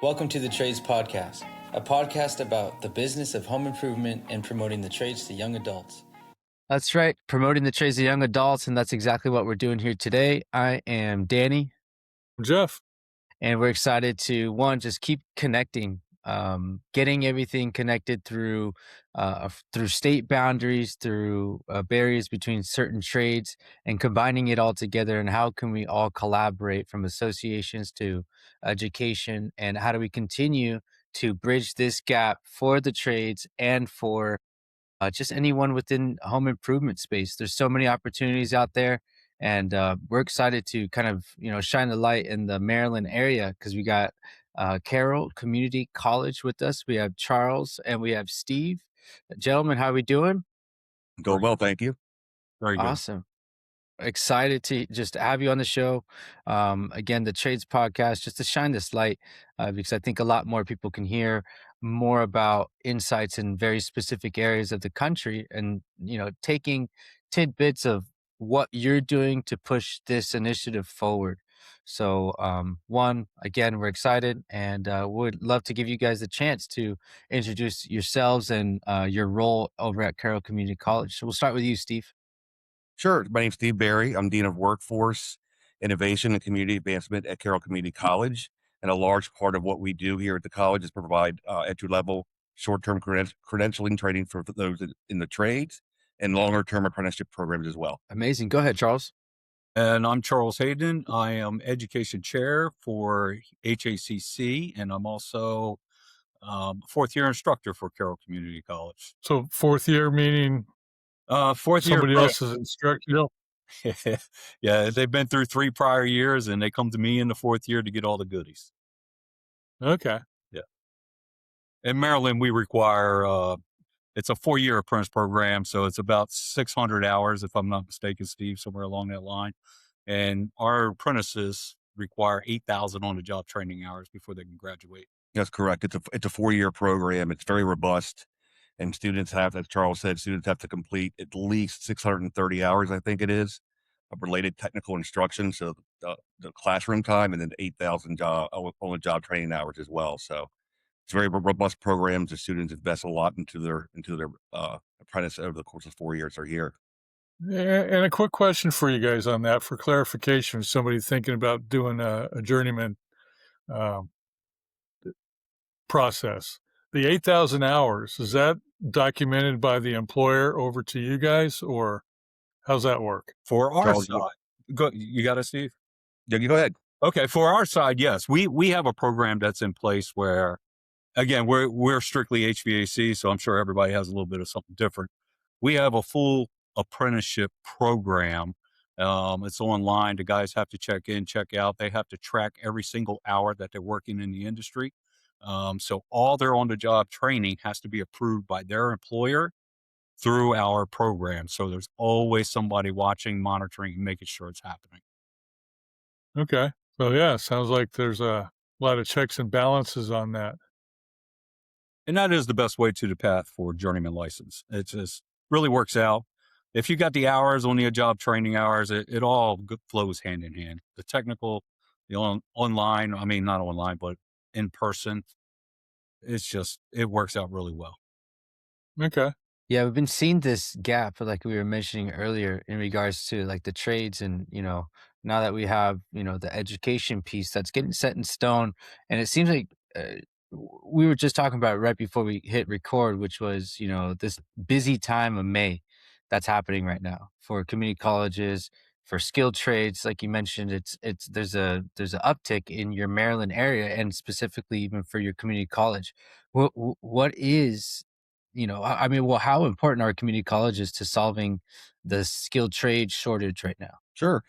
Welcome to the Trades Podcast, a podcast about the business of home improvement and promoting the trades to young adults. That's right, promoting the trades to young adults, and that's exactly what we're doing here today. I am Danny. Jeff. And we're excited to, one, just keep connecting, getting everything connected through state boundaries, through barriers between certain trades, and combining it all together. And how can we all collaborate, from associations to education, and how do we continue to bridge this gap for the trades and for just anyone within home improvement space? There's so many opportunities out there, and we're excited to kind of shine the light in the Maryland area, because we got Carroll Community College with us. We have Charles and we have Steve. Gentlemen, how are we doing? Doing well, thank you. Very good. Awesome. Excited to just have you on the show. Again, the Trades Podcast, just to shine this light, because I think a lot more people can hear more about insights in very specific areas of the country, and taking tidbits of what you're doing to push this initiative forward. So one, again, we're excited, and would love to give you guys a chance to introduce yourselves and your role over at Carroll Community College. So we'll start with you, Steve. Sure. My name's Steve Barry. I'm Dean of Workforce, Innovation, and Community Advancement at Carroll Community College. And a large part of what we do here at the college is provide entry-level, short-term credentialing training for those in the trades, and longer-term apprenticeship programs as well. Amazing. Go ahead, Charles. And I'm Charles Hayden. I am Education Chair for HACC, and I'm also fourth-year instructor for Carroll Community College. So fourth year meaning fourth year, somebody else is instructing. Yeah, they've been through 3 prior years, and they come to me in the fourth year to get all the goodies. Okay. Yeah. In Maryland, we require it's a 4-year apprentice program, so it's about 600 hours, if I'm not mistaken, Steve, somewhere along that line. And our apprentices require 8,000 on-the-job training hours before they can graduate. That's correct. It's a 4-year program. It's very robust. And students have, as Charles said, to complete at least 630 hours, I think it is, of related technical instruction. So the classroom time, and then 8,000 on-the-job training hours as well. So it's very robust programs. The students invest a lot into their apprentice over the course of 4 years they're here. And a quick question for you guys on that, for clarification, somebody thinking about doing a journeyman process. The 8,000 hours, is that documented by the employer over to you guys, or how's that work? For our side, you got it, Steve? Yeah, you go ahead. Okay, for our side, yes, we have a program that's in place where, again, we're strictly HVAC, so I'm sure everybody has a little bit of something different. We have a full apprenticeship program. It's online. The guys have to check in, check out. They have to track every single hour that they're working in the industry. So all their on-the-job training has to be approved by their employer through our program. So there's always somebody watching, monitoring, and making sure it's happening. Okay. So yeah, sounds like there's a lot of checks and balances on that. And that is the best way to the path for journeyman license. It just really works out. If you got the hours on the job training hours, it all flows hand in hand. The technical, the online, I mean, not online, but in person, it works out really well. Okay. Yeah, we've been seeing this gap, like we were mentioning earlier, in regards to like the trades, and now that we have the education piece that's getting set in stone, and it seems like we were just talking about it right before we hit record, which was this busy time of May that's happening right now for community colleges, for skilled trades. Like you mentioned, there's a uptick in your Maryland area, and specifically even for your community college. What is how important are community colleges to solving the skilled trade shortage right now? Sure.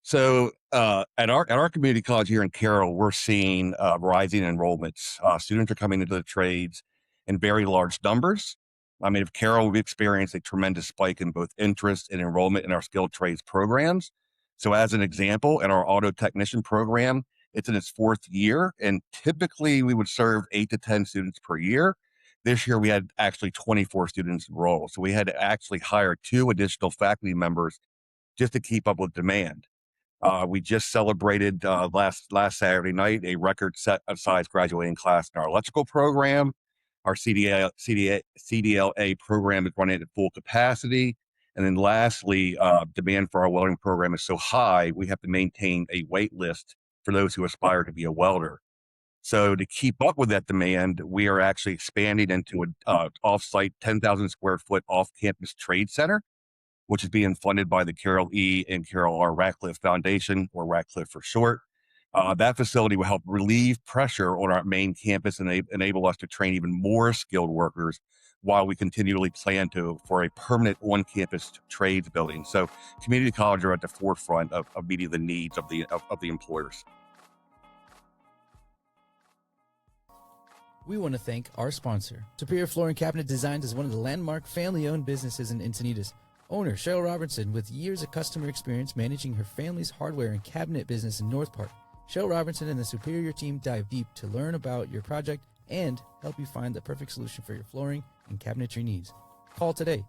So at our community college here in Carroll, we're seeing rising enrollments. Students are coming into the trades in very large numbers. I mean, at Carroll, we've experienced a tremendous spike in both interest and enrollment in our skilled trades programs. So as an example, in our auto technician program, it's in its 4th year, and typically we would serve 8 to 10 students per year. This year, we had actually 24 students enroll. So we had to actually hire 2 additional faculty members just to keep up with demand. We just celebrated last Saturday night a record set of size graduating class in our electrical program. Our CDLA program is running at full capacity. And then lastly, demand for our welding program is so high, we have to maintain a wait list for those who aspire to be a welder. So to keep up with that demand, we are actually expanding into an off-site 10,000 square foot off-campus trade center, which is being funded by the Carroll E and Carroll R. Ratcliffe Foundation, or Ratcliffe for short. That facility will help relieve pressure on our main campus and enable us to train even more skilled workers while we continually plan for a permanent on-campus trades building. So community colleges are at the forefront of meeting the needs of the employers. We want to thank our sponsor. Superior Flooring Cabinet Designs is one of the landmark family-owned businesses in Encinitas. Owner Cheryl Robertson, with years of customer experience managing her family's hardware and cabinet business in North Park. Cheryl Robertson and the Superior team dive deep to learn about your project and help you find the perfect solution for your flooring and cabinetry needs. Call today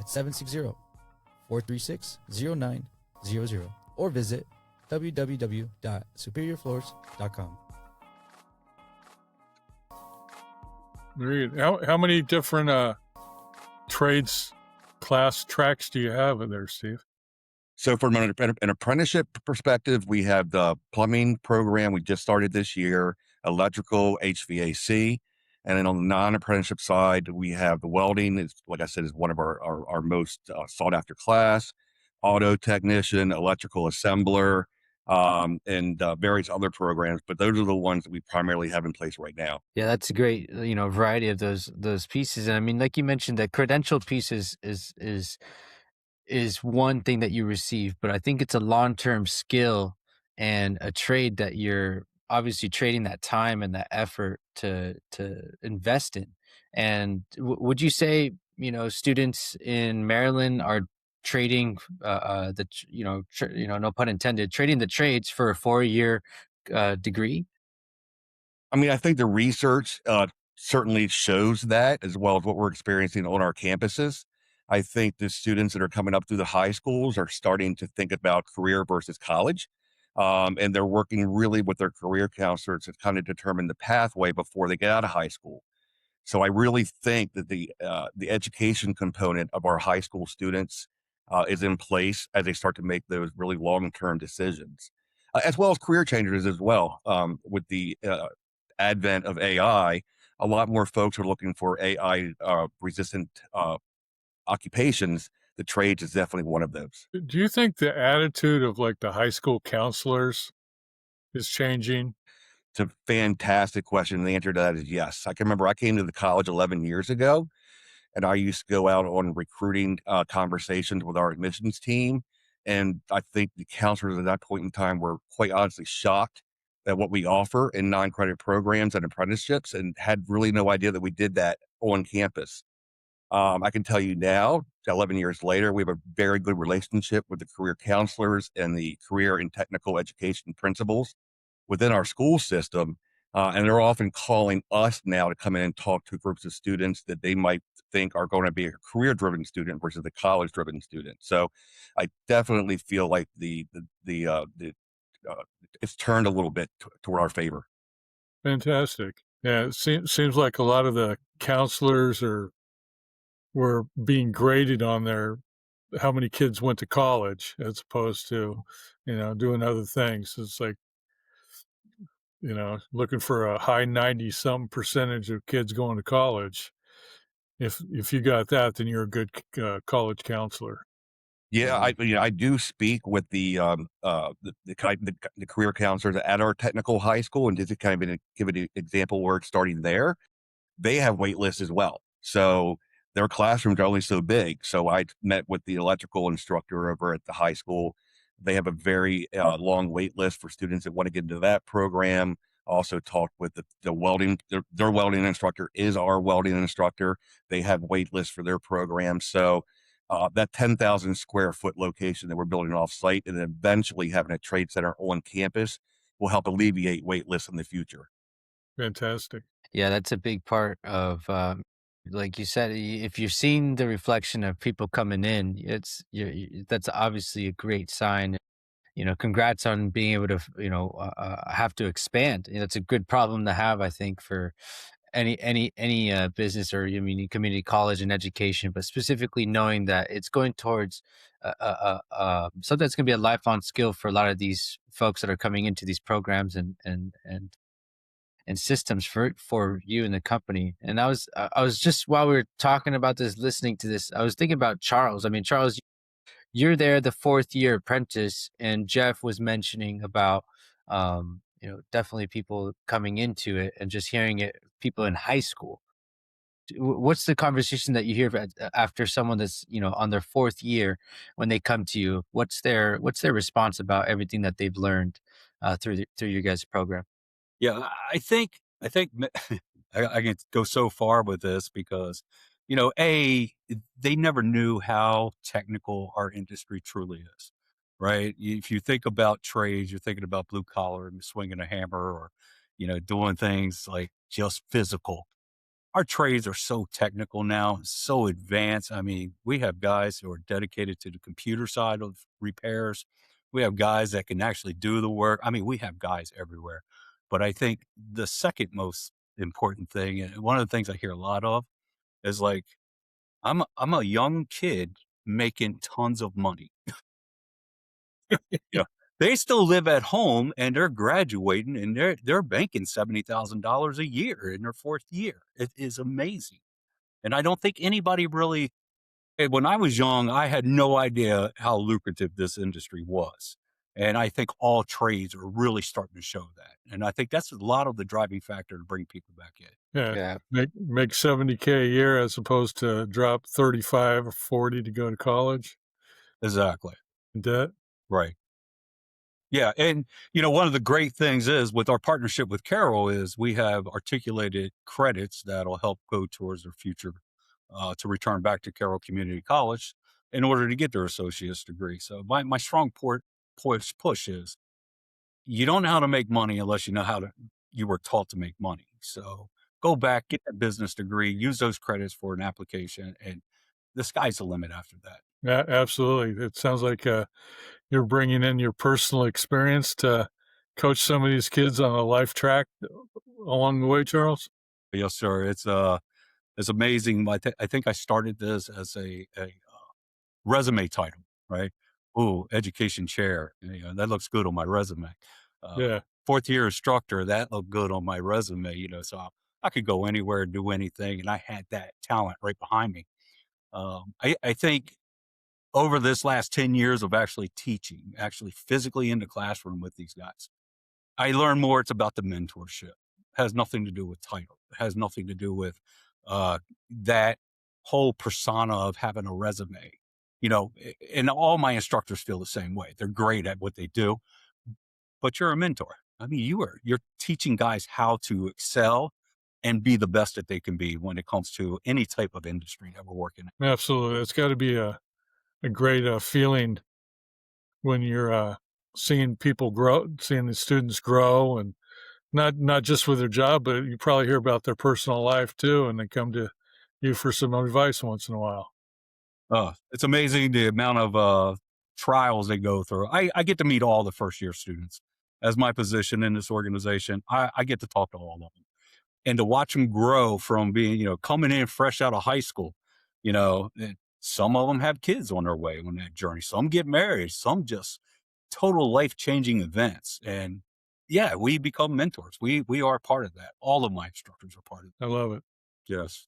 at 760-436-0900 or visit www.superiorfloors.com. How many different trades class tracks do you have in there, Steve? So from an apprenticeship perspective, we have the plumbing program we just started this year, electrical, HVAC. And then on the non-apprenticeship side, we have the welding. It's, like I said, is one of our most sought after class, auto technician, electrical assembler, and various other programs. But those are the ones that we primarily have in place right now. Yeah, that's a great, variety of those pieces. And I mean, like you mentioned, the credential piece is one thing that you receive, but I think it's a long-term skill and a trade that you're obviously trading that time and that effort to invest in. And would you say, students in Maryland are trading no pun intended, trading the trades for a 4-year degree? I mean, I think the research certainly shows that, as well as what we're experiencing on our campuses. I think the students that are coming up through the high schools are starting to think about career versus college. And they're working really with their career counselors to kind of determine the pathway before they get out of high school. So I really think that the education component of our high school students is in place as they start to make those really long-term decisions, as well as career changers as well. With the advent of AI, a lot more folks are looking for AI resistant occupations. The trades is definitely one of those. Do you think the attitude of like the high school counselors is changing? It's a fantastic question. And the answer to that is yes. I can remember I came to the college 11 years ago, and I used to go out on recruiting conversations with our admissions team. And I think the counselors at that point in time were quite honestly shocked at what we offer in non-credit programs and apprenticeships, and had really no idea that we did that on campus. I can tell you now, 11 years later, we have a very good relationship with the career counselors and the career and technical education principals within our school system. And they're often calling us now to come in and talk to groups of students that they might think are going to be a career-driven student versus a college-driven student. So I definitely feel like it's turned a little bit toward our favor. Fantastic. Yeah, it seems like a lot of the counselors were being graded on their how many kids went to college as opposed to, doing other things. It's like, looking for a high 90-some percentage of kids going to college. If you got that, then you're a good college counselor. Yeah, I do speak with the career counselors at our technical high school, and just to kind of give an example where it's starting there, they have wait lists as well. So their classrooms are only so big. So I met with the electrical instructor over at the high school. They have a very long wait list for students that want to get into that program. Also talked with the welding, their welding instructor is our welding instructor. They have wait lists for their program. So that 10,000 square foot location that we're building off site and then eventually having a trade center on campus will help alleviate wait lists in the future. Fantastic. Yeah, that's a big part of, like you said, if you're seeing the reflection of people coming in, that's obviously a great sign. congrats on being able to, have to expand. It's a good problem to have, I think, for any business or community college and education, but specifically knowing that it's going towards something that's going to be a lifelong skill for a lot of these folks that are coming into these programs and systems for you and the company. And I was just, while we were talking about this, listening to this, I was thinking about Charles. I mean, Charles, you're there, the fourth year apprentice, and Jeff was mentioning about definitely people coming into it and just hearing it, people in high school. What's the conversation that you hear after someone that's on their fourth year, when they come to you? What's their response about everything that they've learned through your guys' program? Yeah, I think I can go so far with this because, they never knew how technical our industry truly is, right? If you think about trades, you're thinking about blue collar and swinging a hammer, or, doing things like just physical. Our trades are so technical now, so advanced. I mean, we have guys who are dedicated to the computer side of repairs. We have guys that can actually do the work. I mean, we have guys everywhere. But I think the second most important thing, and one of the things I hear a lot of, is like, I'm a young kid making tons of money. You know, they still live at home and they're graduating and they're banking $70,000 a year in their fourth year. It is amazing. And I don't think anybody really, when I was young, I had no idea how lucrative this industry was. And I think all trades are really starting to show that. And I think that's a lot of the driving factor to bring people back in. Yeah. Yeah. Make 70K a year as opposed to drop 35 or 40 to go to college Exactly. in debt. Right. Yeah. And, one of the great things is with our partnership with Carroll is we have articulated credits that'll help go towards their future to return back to Carroll Community College in order to get their associate's degree. So my strong push is you don't know how to make money unless you were taught to make money. So go back, get that business degree, use those credits for an application, and the sky's the limit after that. Yeah, absolutely. It sounds like you're bringing in your personal experience to coach some of these kids on a life track along the way, Charles. Yes, sir. It's amazing. I think I started this as a resume title, right? Ooh, education chair. That looks good on my resume. Yeah. Fourth year instructor, that looked good on my resume, so I could go anywhere, do anything. And I had that talent right behind me. I think over this last 10 years of actually teaching, actually physically in the classroom with these guys, I learned more. It's about the mentorship. It has nothing to do with title. It has nothing to do with that whole persona of having a resume. And all my instructors feel the same way. They're great at what they do, but you're a mentor. I mean, you're teaching guys how to excel and be the best that they can be when it comes to any type of industry that we're working in. Absolutely. It's got to be a great feeling when you're seeing people grow, seeing the students grow, and not just with their job, but you probably hear about their personal life too, and they come to you for some advice once in a while. It's amazing the amount of trials they go through. I get to meet all the first year students. As my position in this organization, I get to talk to all of them and to watch them grow from being, coming in fresh out of high school. And some of them have kids on their way on that journey. Some get married. Some just total life-changing events. And yeah, we become mentors. We are part of that. All of my instructors are part of I love it. Yes.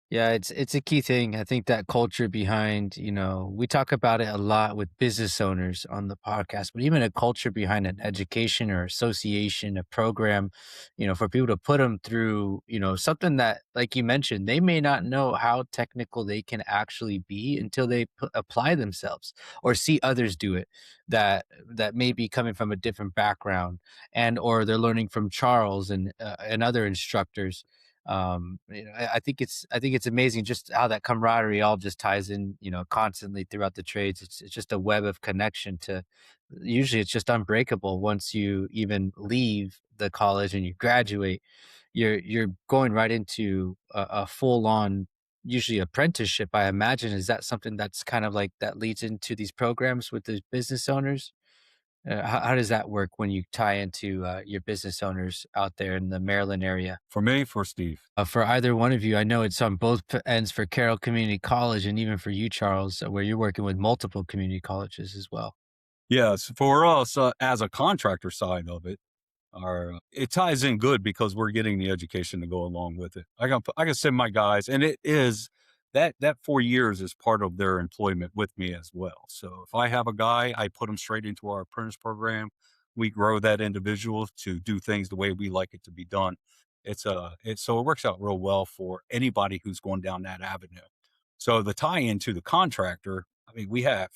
Yeah, it's a key thing. I think that culture behind, we talk about it a lot with business owners on the podcast, but even a culture behind an education or association, a program, for people to put them through, something that, like you mentioned, they may not know how technical they can actually be until they apply themselves or see others do it that may be coming from a different background, or they're learning from Charles and other instructors. I think it's amazing just how that camaraderie all just ties in, constantly throughout the trades. It's just a web of connection to, usually it's just unbreakable once you even leave the college and you graduate. You're going right into a full on usually apprenticeship, I imagine. Is that something that's kind of like that leads into these programs with the business owners? How does that work when you tie into your business owners out there in the Maryland area? For me, for Steve. For either one of you, I know it's on both ends for Carroll Community College and even for you, Charles, where you're working with multiple community colleges as well. Yes, for us as a contractor side of it, it ties in good because we're getting the education to go along with it. I can send my guys, and it is that 4 years is part of their employment with me as well. So if I have a guy, I put him straight into our apprentice program. We grow that individual to do things the way we like it to be done. So it works out real well for anybody who's going down that avenue. So the tie into the contractor, I mean, we have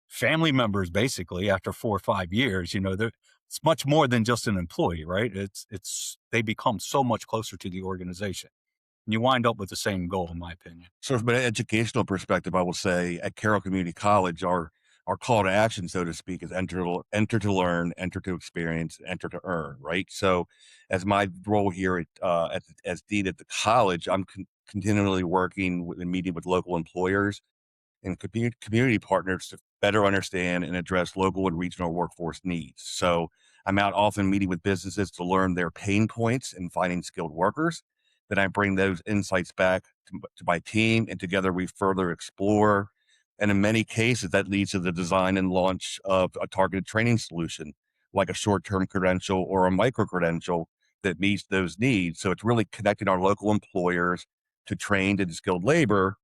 family members basically after 4 or 5 years. It's much more than just an employee, right? They become so much closer to the organization, and you wind up with the same goal, in my opinion. So from an educational perspective, I will say at Carroll Community College, our call to action, so to speak, is enter to learn, enter to experience, enter to earn, right? So as my role here as dean at the college, I'm continually working and meeting with local employers and community partners to better understand and address local and regional workforce needs. So I'm out often meeting with businesses to learn their pain points in finding skilled workers. Then I bring those insights back to my team, and together we further explore. And in many cases, that leads to the design and launch of a targeted training solution, like a short-term credential or a micro credential that meets those needs. So it's really connecting our local employers to trained and skilled labor,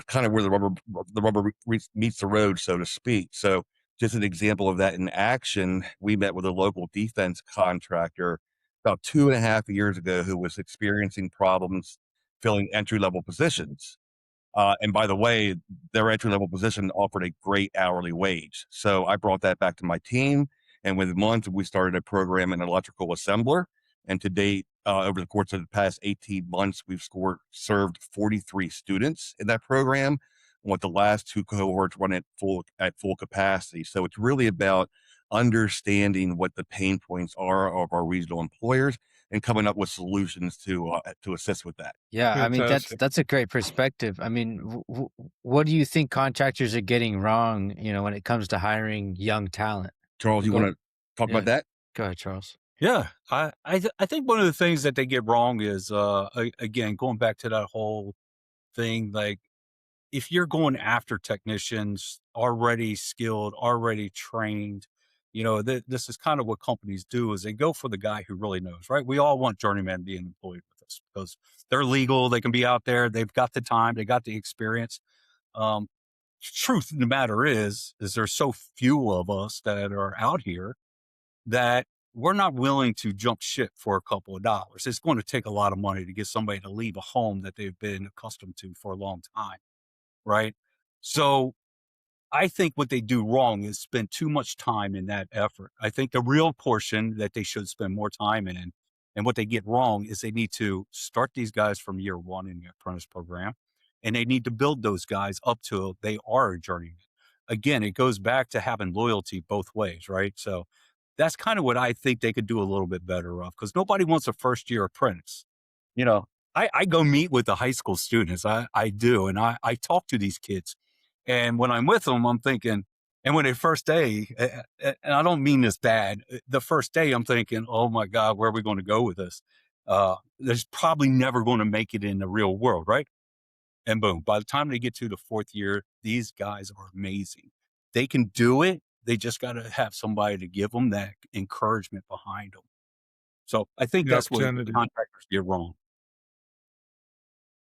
kind of where the rubber meets the road, so to speak. So just an example of that in action, we met with a local defense contractor about 2.5 years ago who was experiencing problems filling entry-level positions. And by the way, their entry-level position offered a great hourly wage. So I brought that back to my team, and within months, we started a program in electrical assembler. And to date, over the course of the past 18 months, we've served 43 students in that program, with the last 2 cohorts run at full capacity. So it's really about understanding what the pain points are of our regional employers and coming up with solutions to assist with that. Yeah, I mean Fantastic. that's a great perspective. I mean, what do you think contractors are getting wrong, when it comes to hiring young talent? Charles, you Go- want to talk yeah. about that? Go ahead, Charles. Yeah, I think one of the things that they get wrong is again, going back to that whole thing, like if you're going after technicians already skilled, already trained, this is kind of what companies do is they go for the guy who really knows, right? We all want journeymen being employed with us because they're legal, they can be out there, they've got the time, they got the experience. Um, Truth of the matter is there's so few of us that are out here that we're not willing to jump ship for a couple of dollars. It's going to take a lot of money to get somebody to leave a home that they've been accustomed to for a long time, right? So I think what they do wrong is spend too much time in that effort. I think the real portion that they should spend more time in, and what they get wrong is they need to start these guys from year one in the apprentice program, and they need to build those guys up till they are a journeyman. Again, it goes back to having loyalty both ways, right? So that's kind of what I think they could do a little bit better of, because nobody wants a first year apprentice. You know, I go meet with the high school students. I do. And I talk to these kids. And when I'm with them, I'm thinking, and when they first day, and I don't mean this bad, the first day I'm thinking, oh my God, where are we going to go with this? There's probably never going to make it in the real world, right? And boom, by the time they get to the 4th year, these guys are amazing. They can do it. They just got to have somebody to give them that encouragement behind them. So I think The that's what opportunity. contractors get wrong.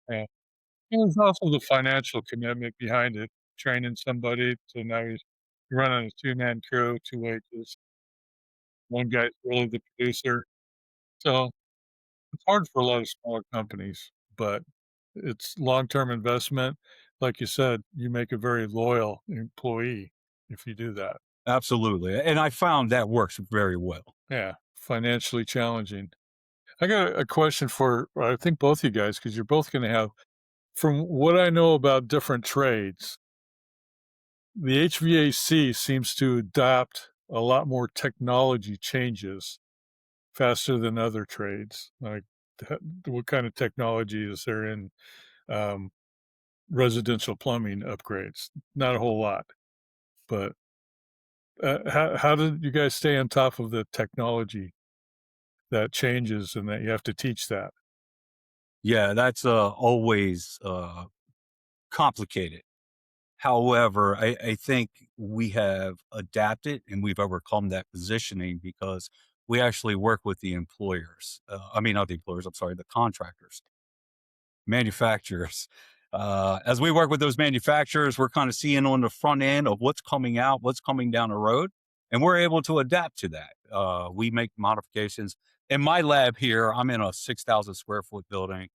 Yeah. And there's also the financial commitment behind it, training somebody. So now he's running a two-man crew, 2 wages. One guy's really the producer. So it's hard for a lot of smaller companies, but it's long-term investment. Like you said, you make a very loyal employee if you do that. Absolutely. And I found that works very well. Yeah, financially challenging. I got a question for, I think, both you guys, because you're both going to have, from what I know about different trades, the HVAC seems to adopt a lot more technology changes faster than other trades. Like, what kind of technology is there in residential plumbing upgrades. Not a whole lot, but how did you guys stay on top of the technology that changes and that you have to teach that? Yeah, that's always complicated. However, I think we have adapted and we've overcome that positioning because we actually work with the employers. I mean, not the employers, I'm sorry, the contractors, manufacturers. As we work with those manufacturers, we're kind of seeing on the front end of what's coming out, what's coming down the road, and we're able to adapt to that. We make modifications. In my lab here, I'm in a 6,000 square foot building.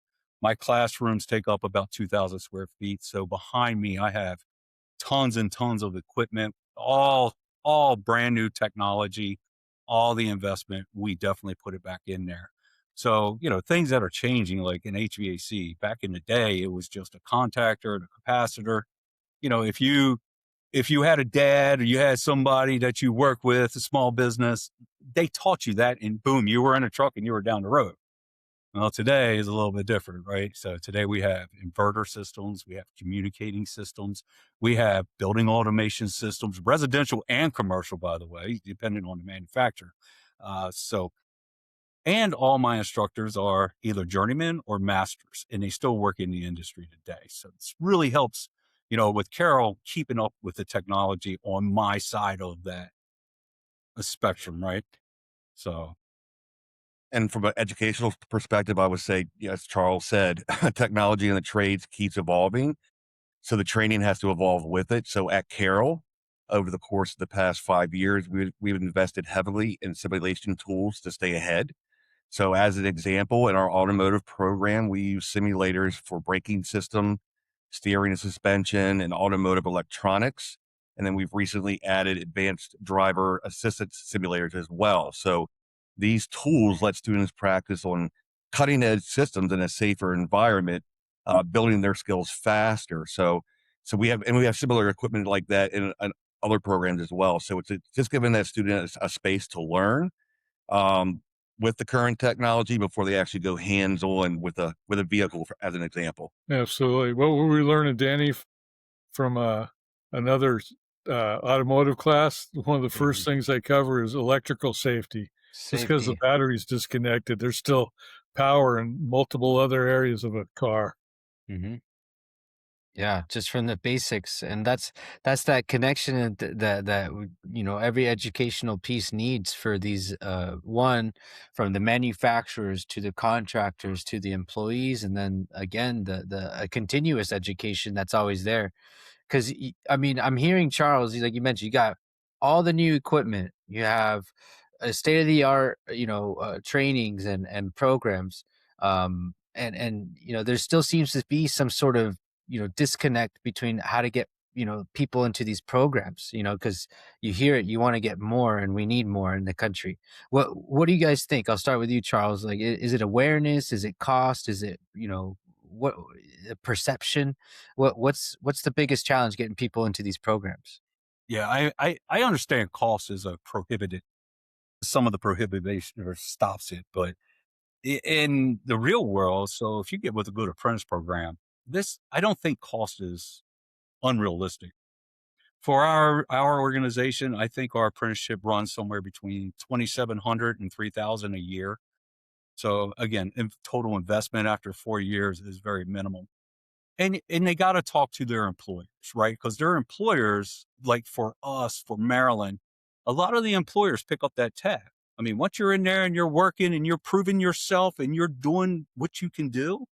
My classrooms take up about 2,000 square feet. So behind me, I have tons and tons of equipment, all brand new technology, all the investment. We definitely put it back in there. So, things that are changing, like in HVAC, back in the day, it was just a contactor and a capacitor. You know, if you had a dad or you had somebody that you work with, a small business, they taught you that, and boom, you were in a truck and you were down the road. Well, today is a little bit different, right? So today we have inverter systems, we have communicating systems, we have building automation systems, residential and commercial, by the way, depending on the manufacturer. And all my instructors are either journeymen or masters, and they still work in the industry today. So this really helps, with Carroll, keeping up with the technology on my side of that spectrum, right? So, And from an educational perspective, I would say, as Charles said, technology in the trades keeps evolving. So the training has to evolve with it. So at Carroll, over the course of the past 5 years, we've invested heavily in simulation tools to stay ahead. So as an example, in our automotive program, we use simulators for braking system, steering and suspension, and automotive electronics. And then we've recently added advanced driver assistance simulators as well. So these tools let students practice on cutting edge systems in a safer environment, building their skills faster. So we have similar equipment like that in other programs as well. So it's just giving that student a space to learn with the current technology before they actually go hands on with a vehicle, as an example. Absolutely. What were we learning, Danny, from another automotive class? One of the first things they cover is electrical safety. Just because the battery's disconnected, there's still power in multiple other areas of a car. Mm-hmm. Yeah, just from the basics, and that's that connection that every educational piece needs for these one, from the manufacturers to the contractors to the employees, and then again the continuous education that's always there. Because I mean, I'm hearing Charles, like you mentioned, you got all the new equipment, you have a state of the art, trainings and programs, and there still seems to be some sort of disconnect between how to get people into these programs, because you hear it, you want to get more, and we need more in the country. What do you guys think? I'll start with you, Charles. Like, is it awareness? Is it cost? Is it what perception? What's the biggest challenge getting people into these programs? yeah, I understand cost is a prohibited, some of the prohibition or stops it, but in the real world, so if you get with a good apprentice program, I don't think cost is unrealistic. For our organization, I think our apprenticeship runs somewhere between 2,700 and 3,000 a year. So again, total investment after 4 years is very minimal. And they got to talk to their employers, right? Because their employers, like for us, for Maryland, a lot of the employers pick up that tab. I mean, once you're in there and you're working and you're proving yourself and you're doing what you can do,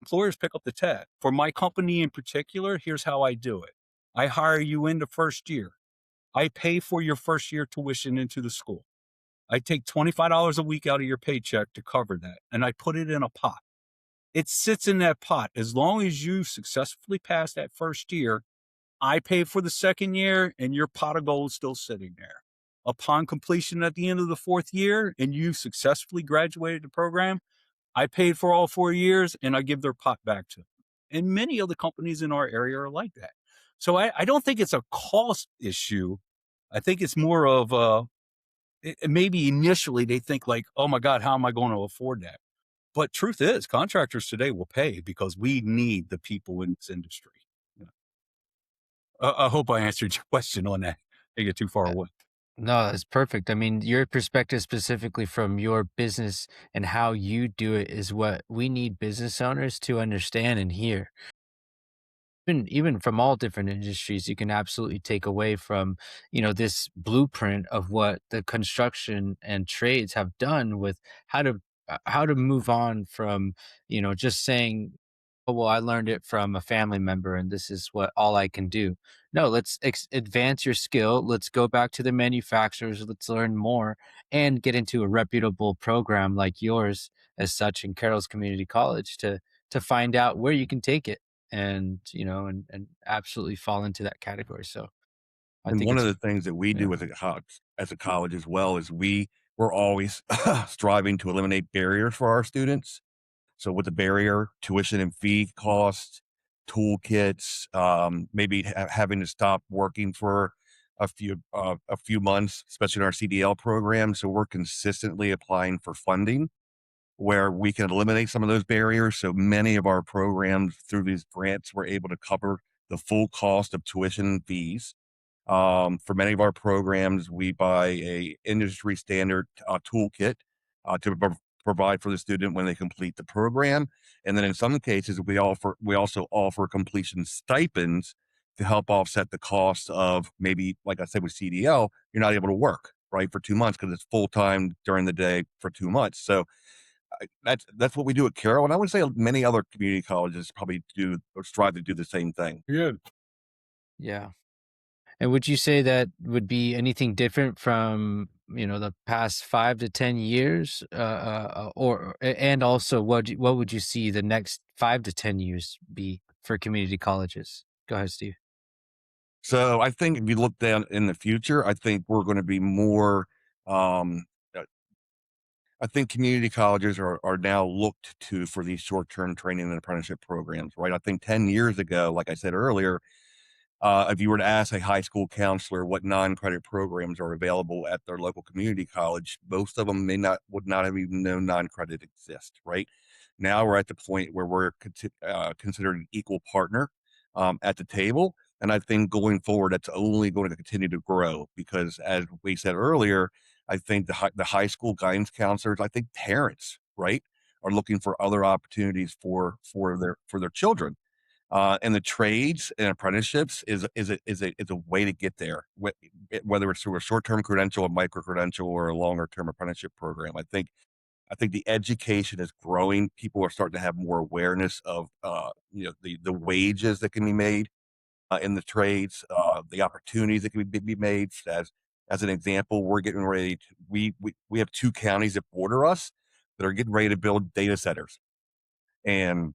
employers pick up the tab. For my company in particular, here's how I do it. I hire you in the first year. I pay for your first year tuition into the school. I take $25 a week out of your paycheck to cover that, and I put it in a pot. It sits in that pot. As long as you successfully pass that first year, I pay for the second year, and your pot of gold is still sitting there. Upon completion at the end of the fourth year, and you successfully graduated the program, I paid for all 4 years, and I give their pot back to them. And many of the companies in our area are like that. So I don't think it's a cost issue. I think it's more of maybe initially they think like, oh my God, how am I going to afford that? but truth is, contractors today will pay because we need the people in this industry. Yeah. I hope I answered your question on that. I get too far Uh, away. No, that's perfect. I mean, your perspective specifically from your business and how you do it is what we need business owners to understand and hear. Even from all different industries, you can absolutely take away from, this blueprint of what the construction and trades have done with how to move on from, just saying, "Oh, well, I learned it from a family member and this is what all I can do." No, let's advance your skill. Let's go back to the manufacturers. Let's learn more and get into a reputable program like yours as such in Carroll's Community College to find out where you can take it and and absolutely fall into that category. So I And think one of it's the things that we yeah. do as a college as well is we're always striving to eliminate barriers for our students. So with the barrier, tuition and fee costs, toolkits, maybe having to stop working for a few months, especially in our CDL program. So we're consistently applying for funding where we can eliminate some of those barriers. So many of our programs through these grants were able to cover the full cost of tuition and fees. For many of our programs, we buy a industry standard toolkit to provide for the student when they complete the program. And then in some cases, we also offer completion stipends to help offset the cost of maybe, like I said, with CDL, you're not able to work right for 2 months because it's full time during the day for 2 months. So that's what we do at Carroll, and I would say many other community colleges probably do or strive to do the same thing. Good. Yeah. And would you say that would be anything different from, the past 5 to 10 years, and also what would you see the next 5 to 10 years be for community colleges? Go ahead, Steve. So I think if you look down in the future, I think we're going to be more. Um, uh, I think community colleges are now looked to for these short term training and apprenticeship programs, right? I think 10 years ago, like I said earlier, if you were to ask a high school counselor what non-credit programs are available at their local community college, most of them would not have even known non-credit exist. Right now, we're at the point where we're considered an equal partner at the table, and I think going forward, that's only going to continue to grow because, as we said earlier, I think the high school guidance counselors, I think parents, right, are looking for other opportunities for their children and the trades and apprenticeships is a way to get there, whether it's through a short term credential, a micro credential, or a longer term apprenticeship program. I think the education is growing. People are starting to have more awareness of the wages that can be made in the trades, the opportunities that can be made. As an example, we're getting ready. We have 2 counties that border us that are getting ready to build data centers, and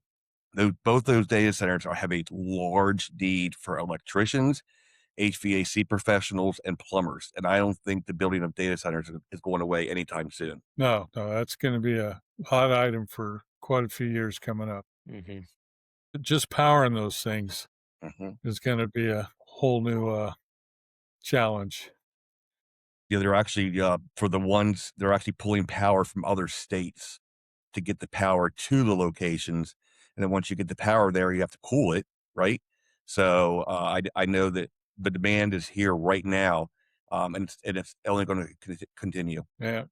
both those data centers have a large need for electricians, HVAC professionals, and plumbers. And I don't think the building of data centers is going away anytime soon. No, that's going to be a hot item for quite a few years coming up. Hmm. Just powering those things hmm is going to be a whole new challenge. Yeah, they're actually they're actually pulling power from other states to get the power to the locations, and then once you get the power there, you have to cool it, right? So I know that the demand is here right now, and it's only going to continue. Yeah,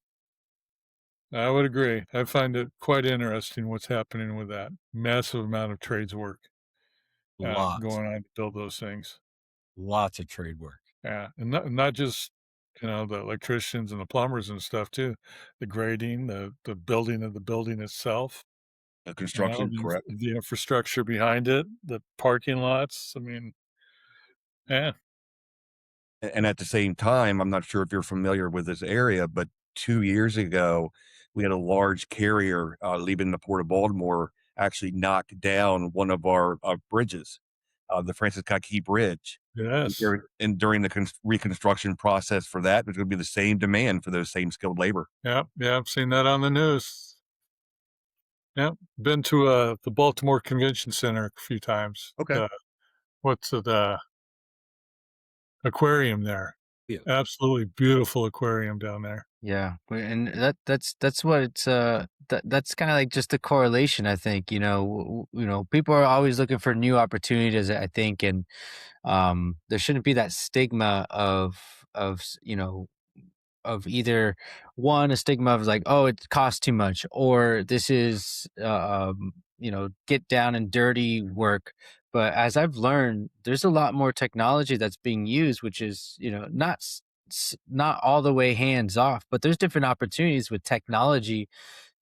I would agree. I find it quite interesting what's happening with that massive amount of trades work Lots, going on to build those things. lots of trade work. Yeah, and not just the electricians and the plumbers and stuff too, the grading, the building of the building itself. Construction, The, correct? the infrastructure behind it, the parking lots. I mean, yeah, And at the same time, I'm not sure if you're familiar with this area, but 2 years ago, we had a large carrier leaving the port of Baltimore actually knock down one of our bridges, the Francis Scott Key Bridge. And yes, during the reconstruction process for that, there's going to be the same demand for those same skilled labor. yeah. I've seen that on the news. Yeah, been to the Baltimore Convention Center a few times. Okay. What's the aquarium there? Yeah. Absolutely beautiful aquarium down there. Yeah, and that's what it's that's kind of like just the correlation. I think people are always looking for new opportunities. I think, and there shouldn't be that stigma of either one, a stigma of like, oh, it costs too much, or this is get down and dirty work. But as I've learned, there's a lot more technology that's being used, which is not all the way hands off, but there's different opportunities with technology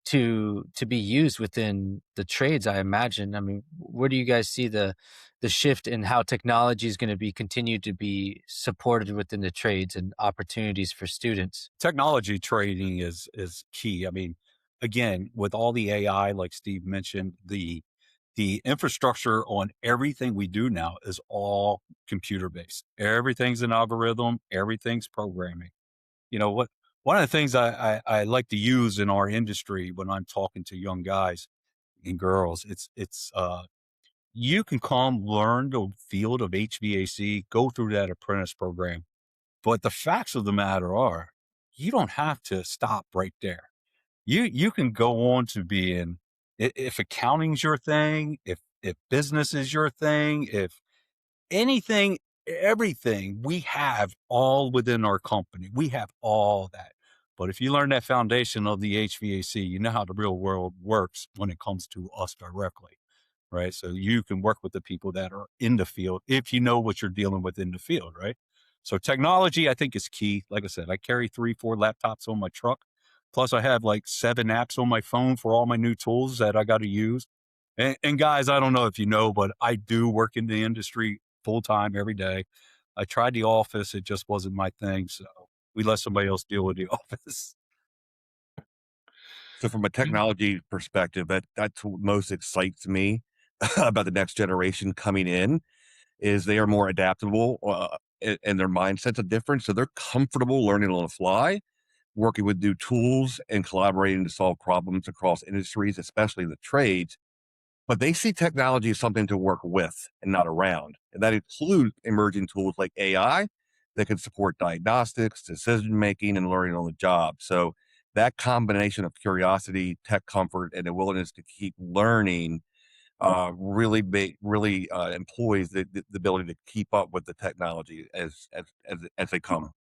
to be used within the trades, I imagine. I mean, where do you guys see the shift in how technology is going to be continued to be supported within the trades and opportunities for students? Technology training is key. I mean, again, with all the AI, like Steve mentioned, the infrastructure on everything we do now is all computer based. Everything's an algorithm, everything's programming. What one of the things I like to use in our industry when I'm talking to young guys and girls, it's you can come learn the field of HVAC, go through that apprentice program. But the facts of the matter are, you don't have to stop right there. You can go on to being, if accounting's your thing, if business is your thing, if anything, everything we have all within our company. We have all that. But if you learn that foundation of the HVAC, you know how the real world works when it comes to us directly, right? So you can work with the people that are in the field if you know what you're dealing with in the field, right? So technology, I think, is key. Like I said, I carry 3, 4 laptops on my truck. Plus, I have like 7 apps on my phone for all my new tools that I got to use. And guys, I don't know if you know, but I do work in the industry full time every day. I tried the office. It just wasn't my thing. So we let somebody else deal with the office. So from a technology perspective, that's what most excites me about the next generation coming in is they are more adaptable and their mindsets are different. So they're comfortable learning on the fly, working with new tools and collaborating to solve problems across industries, especially the trades. But they see technology as something to work with and not around. And that includes emerging tools like AI that can support diagnostics, decision making, and learning on the job. So that combination of curiosity, tech comfort, and a willingness to keep learning really employs the ability to keep up with the technology as they come.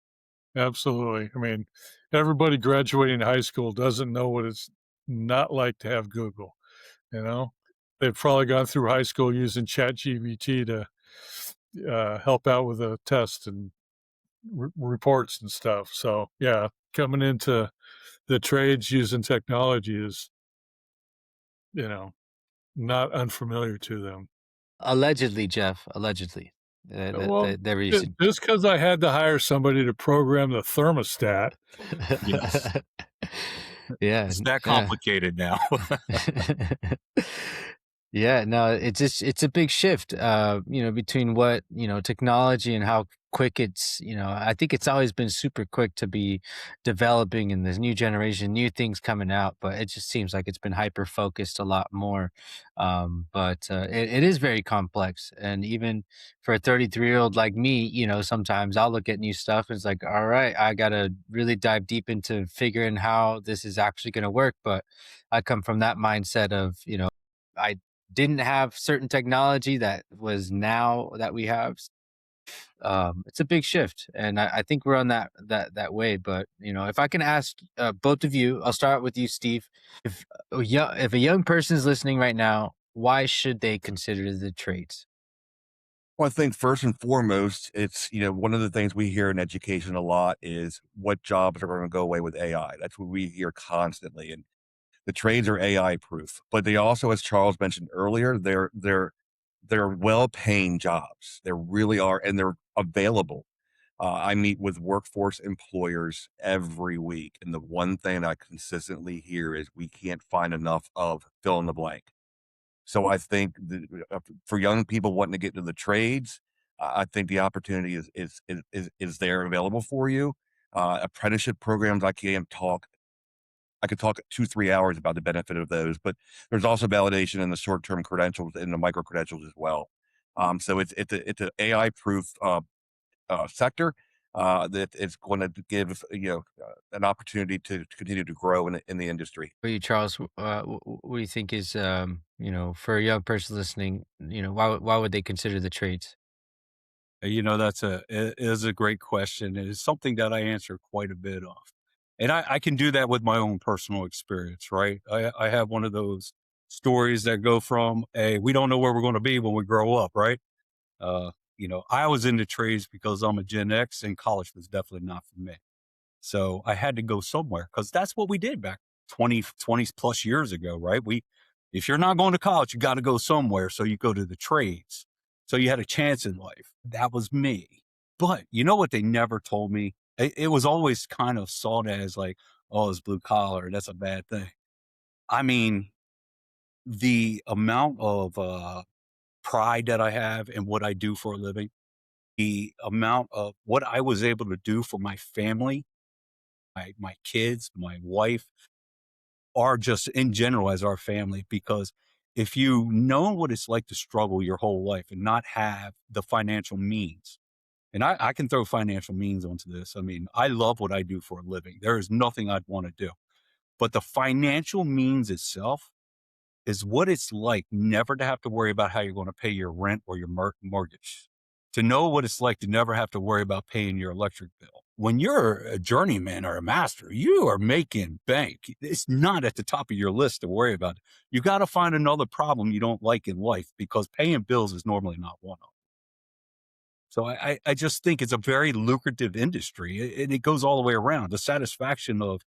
Absolutely. I mean, everybody graduating high school doesn't know what it's not like to have Google, you know? They've probably gone through high school using ChatGPT to help out with a test and reports and stuff. So, yeah, coming into the trades using technology is, you know, not unfamiliar to them. Allegedly, Jeff. Allegedly, Well, the reason. just because I had to hire somebody to program the thermostat. Yes. Yeah, It's that yeah. complicated now. Yeah, no, it's a big shift, between what, technology and how quick I think it's always been super quick to be developing in this new generation, new things coming out, but it just seems like it's been hyper focused a lot more. But it is very complex. And even for a 33-year-old like me, sometimes I'll look at new stuff and it's like, all right, I gotta really dive deep into figuring how this is actually gonna work. But I come from that mindset of, I didn't have certain technology that was now that we have. It's a big shift, and I think we're on that way. But if I can ask both of you, I'll start with you, Steve. If a young person is listening right now, why should they consider the trades? Well, I think first and foremost, it's, one of the things we hear in education a lot is what jobs are going to go away with AI. That's what we hear constantly. And the trades are AI proof, but they also, as Charles mentioned earlier, they're well-paying jobs. They really are, and they're available. I meet with workforce employers every week, and the one thing I consistently hear is we can't find enough of fill in the blank. So I think for young people wanting to get into the trades, I think the opportunity is there available for you. Apprenticeship programs, I could talk 2, 3 hours about the benefit of those, but there's also validation in the short-term credentials and the micro credentials as well. So it's an AI proof sector. that it's going to give an opportunity to continue to grow in the industry. For you, Charles, what do you think is for a young person listening, why would they consider the trades? It is a great question. It is something that I answer quite a bit of. And I can do that with my own personal experience, right? I have one of those stories that go from we don't know where we're going to be when we grow up, right? I was into trades because I'm a Gen X and college was definitely not for me. So I had to go somewhere because that's what we did back 20 plus years ago, right? If you're not going to college, you got to go somewhere. So you go to the trades. So you had a chance in life. That was me. But you know what they never told me? It was always kind of sought as like, oh, it's blue collar. That's a bad thing. I mean, the amount of pride that I have in what I do for a living, the amount of what I was able to do for my family, my kids, my wife, are just in general as our family. Because if you know what it's like to struggle your whole life and not have the financial means, and I can throw financial means onto this. I mean, I love what I do for a living. There is nothing I'd want to do. But the financial means itself is what it's like never to have to worry about how you're going to pay your rent or your mortgage. To know what it's like to never have to worry about paying your electric bill. When you're a journeyman or a master, you are making bank. It's not at the top of your list to worry about. You got to find another problem you don't like in life because paying bills is normally not one of them. So I just think it's a very lucrative industry, and it goes all the way around. The satisfaction of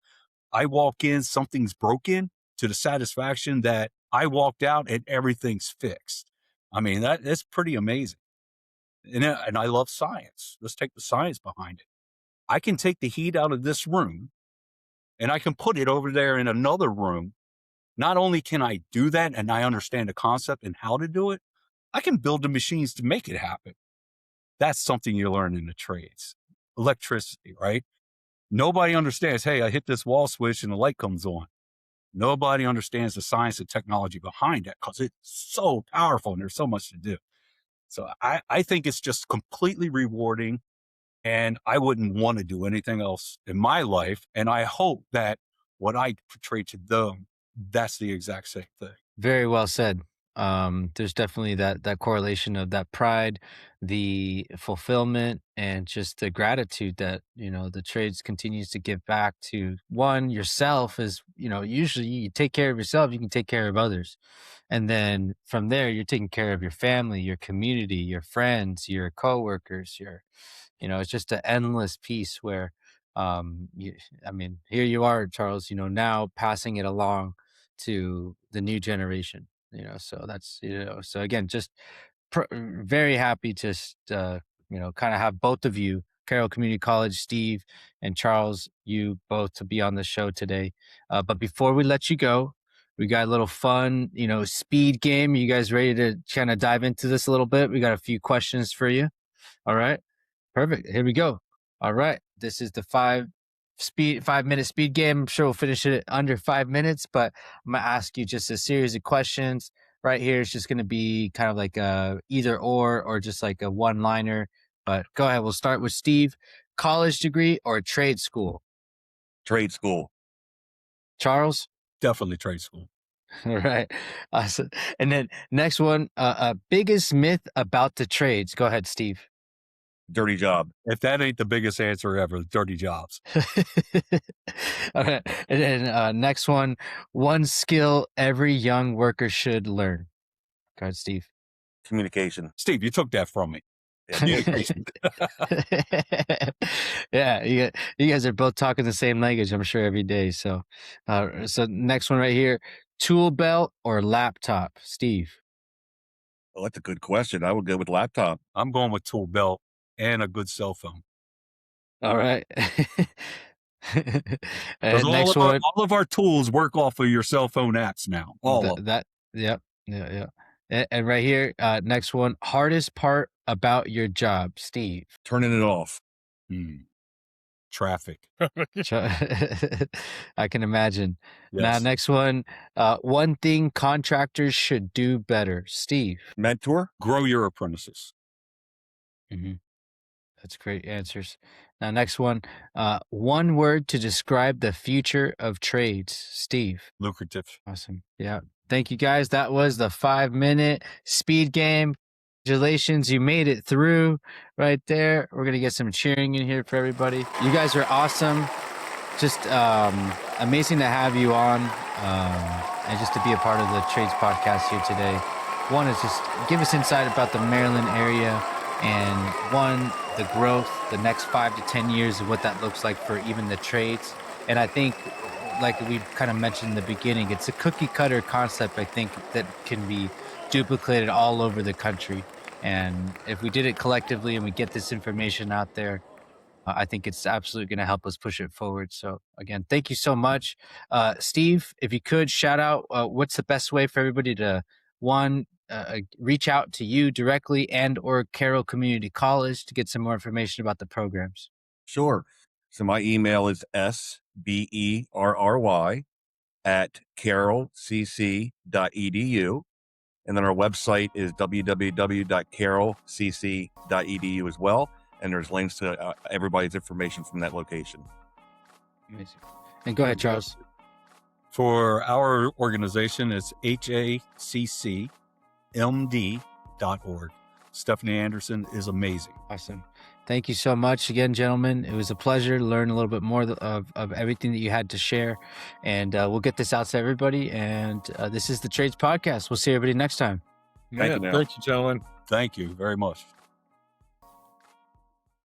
I walk in, something's broken, to the satisfaction that I walked out and everything's fixed. I mean, that's pretty amazing. And I love science. Let's take the science behind it. I can take the heat out of this room and I can put it over there in another room. Not only can I do that and I understand the concept and how to do it, I can build the machines to make it happen. That's something you learn in the trades. Electricity, right? Nobody understands, hey, I hit this wall switch and the light comes on. Nobody understands the science and technology behind it because it's so powerful and there's so much to do. So I think it's just completely rewarding, and I wouldn't want to do anything else in my life. And I hope that what I portray to them, that's the exact same thing. Very well said. There's definitely that correlation of that pride, the fulfillment, and just the gratitude that the trades continues to give back to one yourself. Is usually you take care of yourself, you can take care of others, and then from there you're taking care of your family, your community, your friends, your coworkers, it's just an endless piece where I mean, here you are, Charles, now passing it along to the new generation, so that's so again, just very happy to kind of have both of you, Carroll Community College, Steve and Charles, you both to be on the show today. But before we let you go, we got a little fun speed game. You guys ready to kind of dive into this a little bit? We got a few questions for you. All right, perfect, here we go. All right, this is the 5-minute speed game. I'm sure we'll finish it under 5 minutes, but I'm gonna ask you just a series of questions. Right here, it's just gonna be kind of like a either or just like a one-liner. But go ahead. We'll start with Steve. College degree or trade school? Trade school. Charles? Definitely trade school. All right. And then next one, biggest myth about the trades. Go ahead, Steve. Dirty job. If that ain't the biggest answer ever, dirty jobs. All right. And then next one skill every young worker should learn. Go ahead, Steve. Communication. Steve, you took that from me. Communication. Yeah, you guys are both talking the same language, I'm sure, every day. So next one right here, tool belt or laptop? Steve. Well, that's a good question. I would go with laptop. I'm going with tool belt and a good cell phone. All right. And next one. All of our tools work off of your cell phone apps now. All of that. Yep. Yeah. And right here, next one, hardest part about your job, Steve. Turning it off. Traffic. I can imagine. Yes. Now, next one, one thing contractors should do better, Steve. Mentor. Grow your apprentices. Mm-hmm. That's great answers. Now, next one. One word to describe the future of trades. Steve. Lucrative. Awesome. Yeah. Thank you, guys. That was the 5-minute speed game. Congratulations. You made it through right there. We're going to get some cheering in here for everybody. You guys are awesome. Just amazing to have you on and just to be a part of the Trades podcast here today. One is just give us insight about the Maryland area and the growth, the next 5 to 10 years of what that looks like for even the trades. And I think, like we kind of mentioned in the beginning, it's a cookie cutter concept, I think, that can be duplicated all over the country. And if we did it collectively and we get this information out there, I think it's absolutely going to help us push it forward. So again, thank you so much. Steve, if you could shout out, what's the best way for everybody to, reach out to you directly and or Carroll Community College to get some more information about the programs? Sure. So my email is sberrry@CarrollCC.edu. And then our website is www.CarrollCC.edu as well. And there's links to everybody's information from that location. Amazing. And go ahead, Charles. For our organization, it's HACCMD.org. Stephanie Anderson is amazing. Awesome. Thank you so much again, gentlemen. It was a pleasure to learn a little bit more of everything that you had to share. And we'll get this out to everybody. And this is the Trades Podcast. We'll see everybody next time. Thank you, gentlemen. Thank you very much.